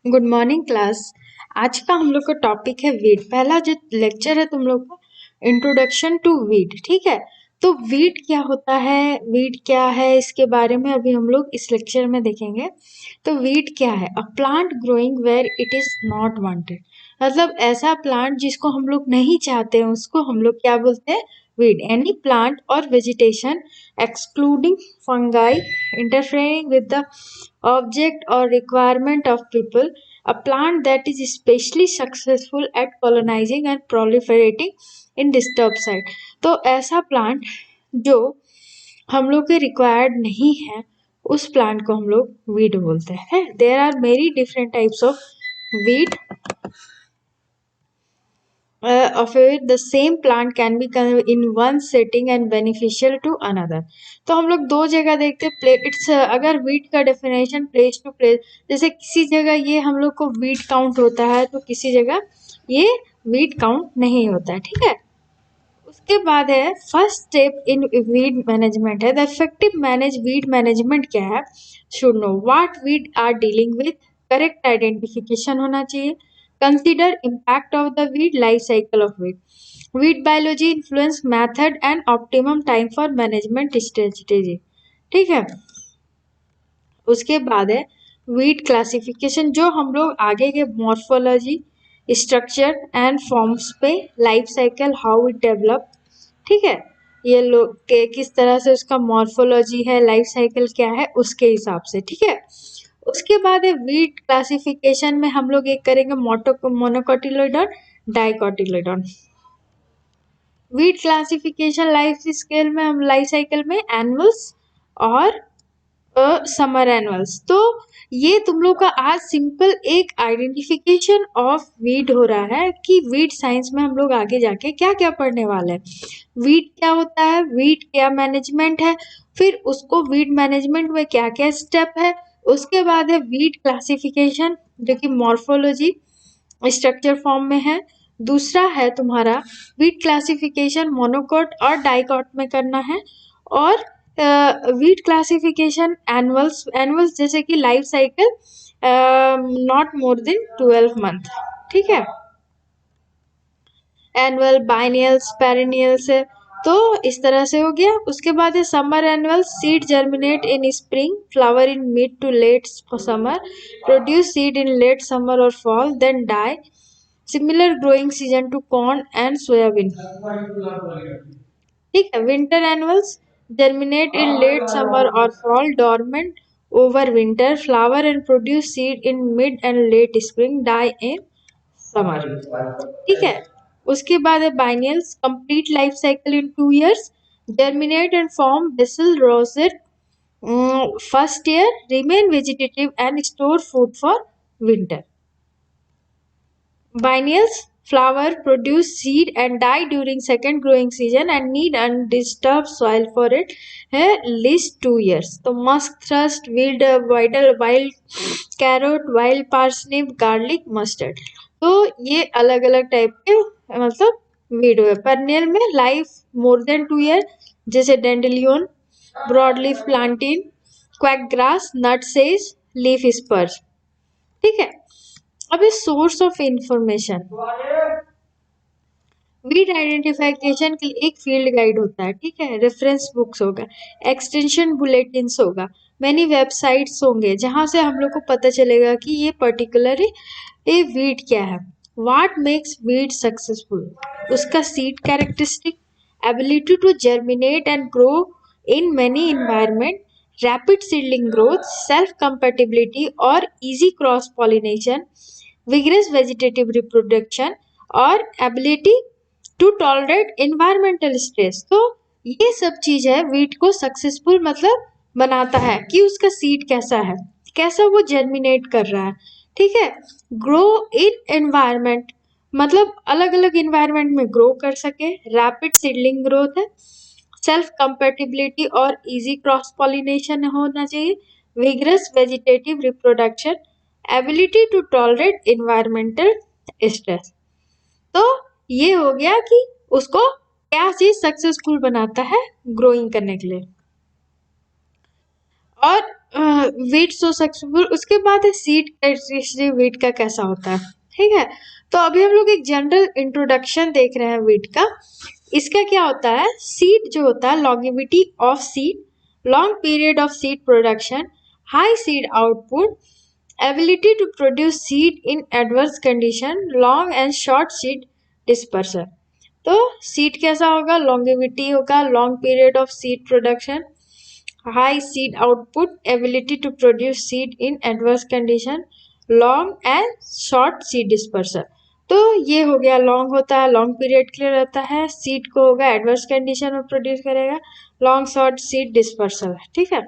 Good morning class. आज का हम लोग का टॉपिक है वीट। पहला जो लेक्चर है तुम लोग का इंट्रोडक्शन टू वीट, ठीक है। तो वीट क्या होता है, वीट क्या है, इसके बारे में अभी हम लोग इस लेक्चर में देखेंगे। तो वीट क्या है? A plant growing where it is not wanted. मतलब ऐसा प्लांट जिसको हम लोग नहीं चाहते हैं उसको हम लोग क्या बोलते हैं? वीट। एनी प्लांट और vegetation excluding fungi interfering with the object or requirement of people, a plant that is especially successful at colonizing and proliferating in disturbed site। तो ऐसा प्लांट जो हम लोग के रिक्वायर्ड नहीं है उस प्लांट को हम लोग वीड बोलते हैं। There are many different types of weed of it, the same plant can be in one setting and beneficial to another। तो हम लोग दो जगह देखते हैं इट्स अगर वीट का डेफिनेशन प्लेस टू प्लेस, जैसे किसी जगह ये हम लोग को वीट काउंट होता है तो किसी जगह ये वीट काउंट नहीं होता है, ठीक है। उसके बाद है first step in weed management है the effective manage weed management क्या है, should know what weed are dealing with, correct identification होना चाहिए। Consider impact of the weed, life cycle of weed, weed biology influence method and optimum time for management strategy, ठीक है। उसके बाद है weed classification, जो हम लोग आगे के मॉर्फोलॉजी, स्ट्रक्चर एंड फॉर्म्स पे, life cycle how it develop, ठीक है। ये लोग के किस तरह से उसका मॉर्फोलॉजी है, लाइफ साइकिल क्या है उसके हिसाब से, ठीक है। उसके बाद है वीड क्लासिफिकेशन में हम लोग एक करेंगे मोनोकोटिलोइडॉन, डाइकोटिलोइडॉन। वीड क्लासिफिकेशन लाइफ स्केल में हम लाइफ साइकिल में एनुअल्स और समर एनुअल्स। तो ये तुम लोग का आज सिंपल एक आइडेंटिफिकेशन ऑफ वीड हो रहा है कि वीड साइंस में हम लोग आगे जाके क्या क्या पढ़ने वाले हैं, वीड क्या होता है, वीड क्या मैनेजमेंट है, फिर उसको वीड मैनेजमेंट में क्या क्या स्टेप है। उसके बाद है वीड क्लासिफिकेशन जो कि मॉर्फोलॉजी स्ट्रक्चर फॉर्म में है। दूसरा है तुम्हारा वीड क्लासिफिकेशन मोनोकोट और डाइकोट में करना है। और वीड क्लासिफिकेशन एनुअल्स, एनुअल्स जैसे कि life cycle not more than 12 month, ठीक है। एनुअल, बाइनियल्स, पेरिनियल्स है। तो इस तरह से हो गया। उसके बाद है summer annual, seed germinate in spring, flower in mid to late summer, produce seed in late summer और fall, then die, similar growing season to corn and soybean, ठीक है। Winter annuals germinate in late summer और fall, dormant over winter, flower and produce seed in mid and late spring, die in summer, ठीक है। उसके बाद है biennials, complete life cycle in 2 years, germinate and form BECIL rosette first year, remain vegetative and store food for winter. Biennials flower, produce seed and die during second growing season and need undisturbed soil for it at least 2 years। तो musk thrust, wild carrot, wild parsnip, garlic, mustard। तो ये अलग अलग type के मतलब weed है। परनियल में life more than 2 year, जैसे डेंडेलियन, ब्रॉडलीफ प्लांटिन, क्वैक ग्रास, नट सेज, लीफ स्पर्ज, ठीक है। अब इस source of information, weed identification के लिए एक फील्ड गाइड होता है, ठीक है। रेफरेंस बुक्स होगा, एक्सटेंशन बुलेटिन्स होगा, मैनी वेबसाइट्स होंगे जहां से हम लोग को पता चलेगा कि ये पर्टिकुलर ये वीड क्या है। व्हाट मेक्स वीड सक्सेसफुल, उसका seed characteristic, ability to germinate and grow in many environment, rapid seedling growth, self compatibility और easy cross pollination, vigorous vegetative reproduction और ability to tolerate environmental stress. तो ये सब चीज है वीट को successful मतलब बनाता है कि उसका सीड कैसा है, कैसा वो जर्मिनेट कर रहा है, ठीक है। ग्रो इन एनवायरमेंट मतलब अलग अलग इन्वायरमेंट में ग्रो कर सके, रैपिड सीडलिंग ग्रोथ है, सेल्फ कंपेटिबिलिटी और इजी क्रॉस पॉलिनेशन होना चाहिए, vigorous vegetative reproduction, ability to tolerate environmental stress. तो ये हो गया कि उसको क्या चीज सक्सेसफुल बनाता है ग्रोइंग करने के लिए। और वीट सो सक्सेसफुल। उसके बाद है सीड वीट का कैसा होता है, ठीक है। तो अभी हम लोग एक जनरल इंट्रोडक्शन देख रहे हैं वीट का। इसका क्या होता है, सीड जो होता है, longevity of seed, long period of seed production, high seed output, ability to produce seed in adverse condition, long and short seed dispersal. तो सीड कैसा होगा, लॉन्गेविटी होगा, long period of seed production, high seed output, ability to produce seed in adverse condition, long and short seed dispersal। तो ये हो गया, long होता है, लॉन्ग पीरियड के लिए रहता है, सीड को होगा एडवर्स कंडीशन में प्रोड्यूस करेगा, लॉन्ग शॉर्ट सीड डिस्पर्सल, ठीक है।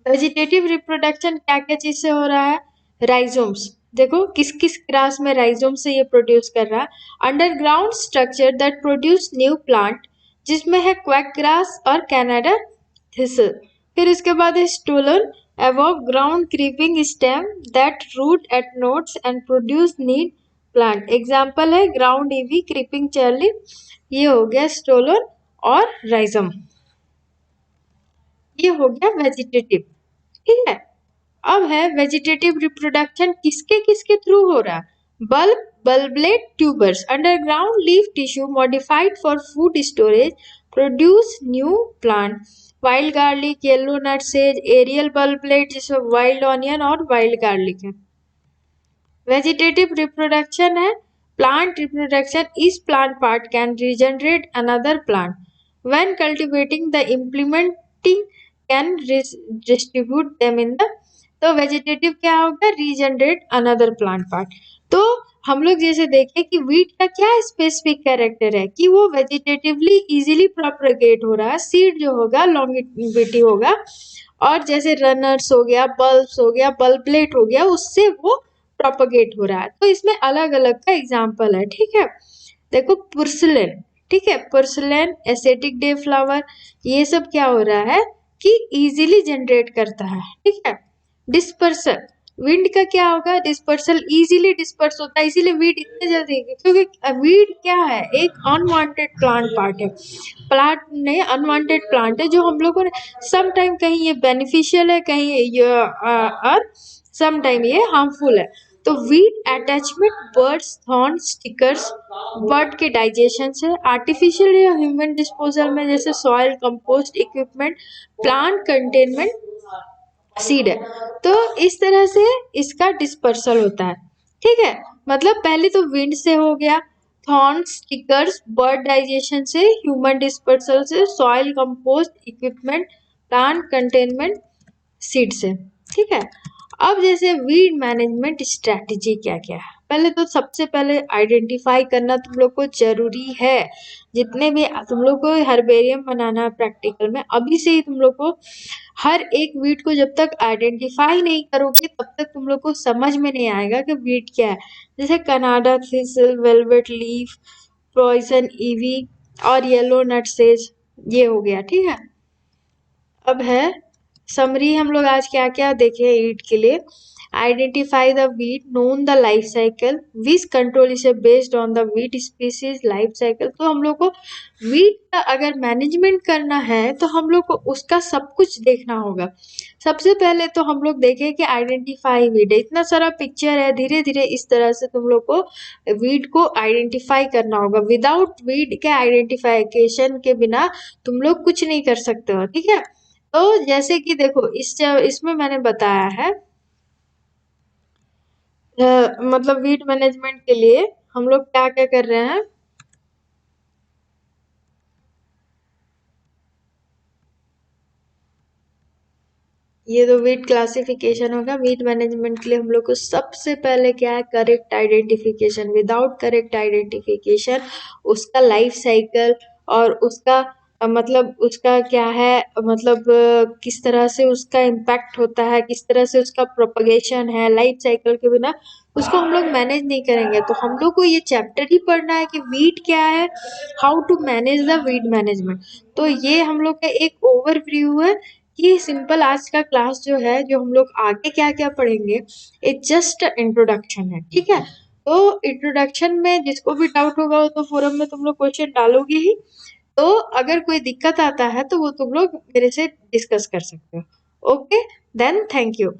वेजिटेटिव रिप्रोडक्शन क्या क्या चीज से हो रहा है, राइजोम्स। देखो किस किस ग्रास में राइजोम से ये प्रोड्यूस कर रहा है, underground structure that produce new plant, जिसमें है क्वैक ग्रास और कनाडा थिसल। फिर इसके बाद है stolen, above ground creeping stem that root at nodes and produce need plant। Example है ग्राउंड ईवी, क्रीपिंग चर्ली, ये हो गया स्टोलन और राइजम। ये हो गया वेजिटेटिव, ठीक है। अब है वेजिटेटिव रिप्रोडक्शन किसके किसके थ्रू हो रहा है, bulb bulblet tubers, underground leaf tissue modified for food storage, produce new plant, wild garlic, yellow nut सेज, एरियल बल्बलेट जिसमें वाइल्ड ऑनियन और वाइल्ड गार्लिक है। वेजिटेटिव रिप्रोडक्शन है प्लांट रिप्रोडक्शन, इस plant part can regenerate another plant, when cultivating the implementing can distribute them in the. तो vegetative क्या होगा, regenerate another plant part. तो हम लोग जैसे देखें कि वीट का क्या स्पेसिफिक कैरेक्टर है कि वो वेजिटेटिवली इजीली प्रोपगेट हो रहा है, सीड जो होगा लॉन्गेविटी होगा, और जैसे रनर्स हो गया, बल्ब्स हो गया, बल्बलेट हो गया, उससे वो प्रोपगेट हो रहा है। तो इसमें अलग अलग का एग्जाम्पल है, ठीक है। देखो पुर्सलेन, ठीक है, पुर्सलेन, एसेटिक डे फ्लावर, ये सब क्या हो रहा है कि इजीली जनरेट करता है, ठीक है। डिस्पर्सल, विंड का क्या होगा, डिस्पर्सल, इजीली डिस्पर्स होता है, इसीलिए वीड इतने जल्दी, क्योंकि वीड क्या है, एक अनवांटेड प्लांट पार्ट है, प्लांट नहीं अनवांटेड प्लांट है, जो हम लोगों ने सम टाइम कहीं ये बेनिफिशियल है, कहीं ये और सम टाइम ये हार्मफुल है। तो weed attachment birds thorn stickers, bird के डाइजेशन से, आर्टिफिशियल या ह्यूमन डिस्पोजल में जैसे soil compost equipment, plant containment seed है। तो इस तरह से इसका डिस्पर्सल होता है, ठीक है। मतलब पहले तो विंड से हो गया, थॉर्न स्टिकर्स बर्ड डाइजेशन से, ह्यूमन डिस्पर्सल से, soil compost equipment, plant containment seed से, ठीक है। अब जैसे वीड मैनेजमेंट स्ट्रैटेजी क्या क्या है, पहले तो सबसे पहले आइडेंटिफाई करना तुम लोग को जरूरी है। जितने भी तुम लोग को हर्बेरियम बनाना है प्रैक्टिकल में, अभी से ही तुम लोग को हर एक वीड को जब तक आइडेंटिफाई नहीं करोगे तब तक तुम लोग को समझ में नहीं आएगा कि वीड क्या है। जैसे Canada thistle, velvet leaf, poison ivy और येलो नट सेज, ये हो गया, ठीक है। अब है समरी, हम लोग आज क्या क्या देखे ईट के लिए, identify the wheat, known the life cycle, which control is based on the wheat species life cycle. तो हम लोग को वीट का अगर मैनेजमेंट करना है तो हम लोग को उसका सब कुछ देखना होगा। सबसे पहले तो हम लोग देखें कि आइडेंटिफाई वीट, इतना सारा पिक्चर है, धीरे धीरे इस तरह से तुम लोग को वीट को आइडेंटिफाई करना होगा। विदाउट वीट के आइडेंटिफिकेशन के बिना तुम लोग कुछ नहीं कर सकते हो, ठीक है। तो जैसे कि देखो इसमें मैंने बताया है मतलब वीट मैनेजमेंट के लिए हम लोग क्या क्या कर रहे हैं। ये तो वीट क्लासिफिकेशन होगा। वीट मैनेजमेंट के लिए हम लोग को सबसे पहले क्या है, correct identification. Without correct identification उसका लाइफ साइकिल और उसका मतलब उसका क्या है, मतलब किस तरह से उसका इम्पैक्ट होता है, किस तरह से उसका प्रोपगेशन है, लाइफ साइकिल के बिना उसको हम लोग मैनेज नहीं करेंगे। तो हम लोग को ये चैप्टर ही पढ़ना है कि वीट क्या है, how to manage the weed management. तो ये हम लोग का एक ओवरव्यू है कि सिंपल आज का क्लास जो है, जो हम लोग आगे क्या क्या पढ़ेंगे, इट जस्ट इंट्रोडक्शन है, ठीक है। तो इंट्रोडक्शन में जिसको भी डाउट होगा वो तो फोरम में तुम लोग क्वेश्चन डालोगे ही। तो अगर कोई दिक्कत आता है तो वो तुम लोग मेरे से डिस्कस कर सकते हो। Okay, then thank you.